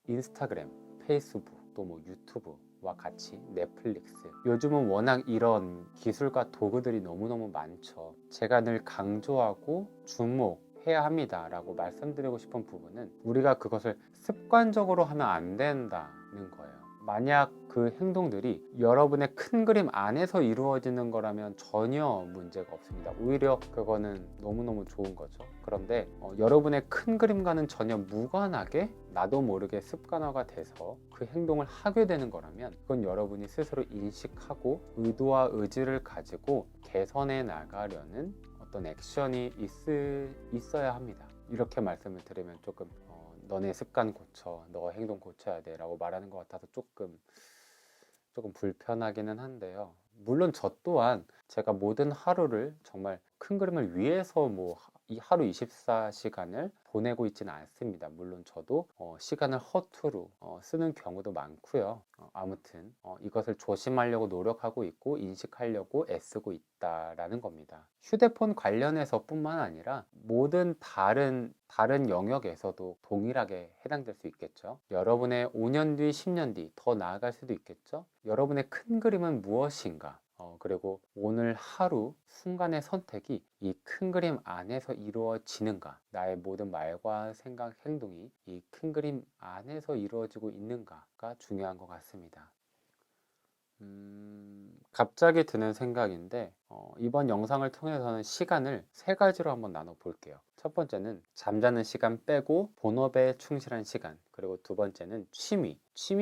인스타그램, 페이스북, 또 뭐 유튜브와 같이 넷플릭스, 요즘은 워낙 이런 기술과 도구들이 너무너무 많죠. 제가 늘 강조하고 주목해야 합니다 라고 말씀드리고 싶은 부분은, 우리가 그것을 습관적으로 하면 안 된다는 거예요. 만약 그 행동들이 여러분의 큰 그림 안에서 이루어지는 거라면 전혀 문제가 없습니다. 오히려 그거는 너무너무 좋은 거죠. 그런데 여러분의 큰 그림과는 전혀 무관하게 나도 모르게 습관화가 돼서 그 행동을 하게 되는 거라면, 그건 여러분이 스스로 인식하고 의도와 의지를 가지고 개선해 나가려는 어떤 액션이 있어야 합니다. 이렇게 말씀을 드리면 조금 너네 습관 고쳐, 너 행동 고쳐야 돼 라고 말하는 것 같아서 조금 불편하기는 한데요. 물론 저 또한 제가 모든 하루를 정말 큰 그림을 위해서 이 하루 24시간을 보내고 있지는 않습니다. 물론 저도 시간을 허투루 쓰는 경우도 많고요. 아무튼 이것을 조심하려고 노력하고 있고 인식하려고 애쓰고 있다라는 겁니다. 휴대폰 관련해서 뿐만 아니라 모든 다른 영역에서도 동일하게 해당될 수 있겠죠. 여러분의 5년 뒤, 10년 뒤 더 나아갈 수도 있겠죠. 여러분의 큰 그림은 무엇인가? 그리고 오늘 하루 순간의 선택이 이 큰 그림 안에서 이루어지는가? 나의 모든 말과 생각, 행동이 이 큰 그림 안에서 이루어지고 있는가가 중요한 것 같습니다. 갑자기 드는 생각인데, 이번 영상을 통해서는 시간을 세 가지로 한번 나눠 볼게요. 첫 번째는 잠자는 시간 빼고 본업에 충실한 시간, 그리고 두 번째는 취미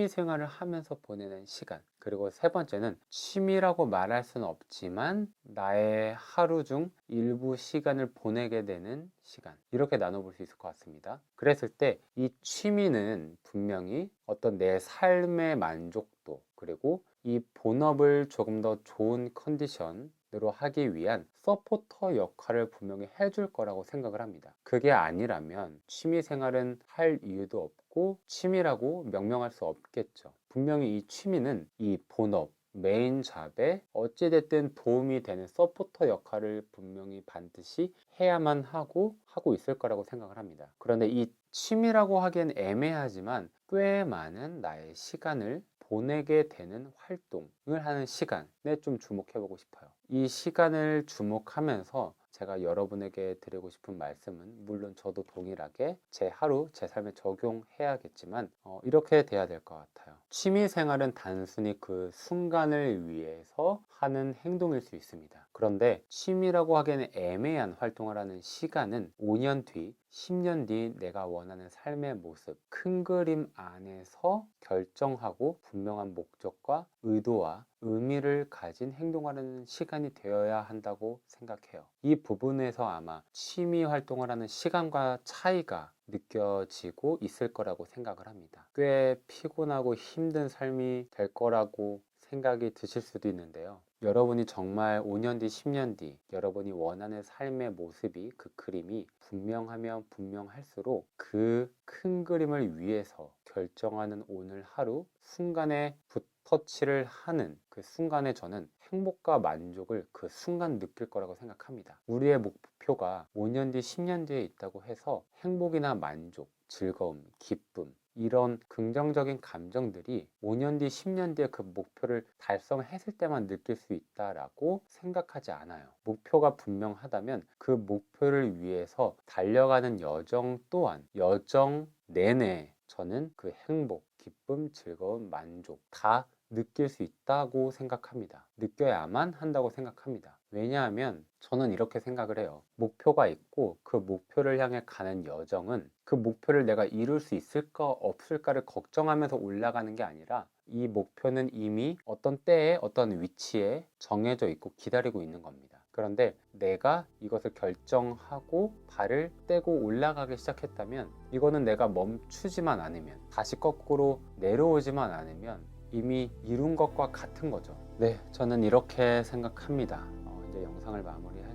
생활을 하면서 보내는 시간, 그리고 세 번째는 취미라고 말할 수는 없지만 나의 하루 중 일부 시간을 보내게 되는 시간, 이렇게 나눠볼 수 있을 것 같습니다. 그랬을 때 이 취미는 분명히 어떤 내 삶의 만족도, 그리고 이 본업을 조금 더 좋은 컨디션으로 하기 위한 서포터 역할을 분명히 해줄 거라고 생각을 합니다. 그게 아니라면 취미 생활은 할 이유도 없고 취미라고 명명할 수 없겠죠. 분명히 이 취미는 이 본업, 메인 잡에 어찌됐든 도움이 되는 서포터 역할을 분명히 반드시 해야만 하고 있을 거라고 생각을 합니다. 그런데 이 취미라고 하기엔 애매하지만 꽤 많은 나의 시간을 보내게 되는 활동을 하는 시간에 좀 주목해 보고 싶어요. 이 시간을 주목하면서 제가 여러분에게 드리고 싶은 말씀은, 물론 저도 동일하게 제 하루, 제 삶에 적용해야겠지만 이렇게 돼야 될 것 같아요. 취미 생활은 단순히 그 순간을 위해서 하는 행동일 수 있습니다. 그런데 취미라고 하기에는 애매한 활동을 하는 시간은 5년 뒤, 10년 뒤 내가 원하는 삶의 모습, 큰 그림 안에서 결정하고 분명한 목적과 의도와 의미를 가진 행동하는 시간이 되어야 한다고 생각해요. 이 부분에서 아마 취미 활동을 하는 시간과 차이가 느껴지고 있을 거라고 생각을 합니다. 꽤 피곤하고 힘든 삶이 될 거라고 생각이 드실 수도 있는데요. 여러분이 정말 5년 뒤, 10년 뒤 여러분이 원하는 삶의 모습이, 그 그림이 분명하면 분명할수록 그 큰 그림을 위해서 결정하는 오늘 하루 순간에 붓터치를 하는 그 순간에 저는 행복과 만족을 그 순간 느낄 거라고 생각합니다. 우리의 목표가 5년 뒤, 10년 뒤에 있다고 해서 행복이나 만족, 즐거움, 기쁨, 이런 긍정적인 감정들이 5년 뒤, 10년 뒤에 그 목표를 달성했을 때만 느낄 수 있다라고 생각하지 않아요. 목표가 분명하다면 그 목표를 위해서 달려가는 여정 또한, 여정 내내 저는 그 행복, 기쁨, 즐거움, 만족 다 느낄 수 있다고 생각합니다. 느껴야만 한다고 생각합니다. 왜냐하면 저는 이렇게 생각을 해요. 목표가 있고 그 목표를 향해 가는 여정은 그 목표를 내가 이룰 수 있을까 없을까를 걱정하면서 올라가는 게 아니라, 이 목표는 이미 어떤 때에 어떤 위치에 정해져 있고 기다리고 있는 겁니다. 그런데 내가 이것을 결정하고 발을 떼고 올라가기 시작했다면, 이거는 내가 멈추지만 않으면, 다시 거꾸로 내려오지만 않으면 이미 이룬 것과 같은 거죠. 네, 저는 이렇게 생각합니다. 이제 영상을 마무리할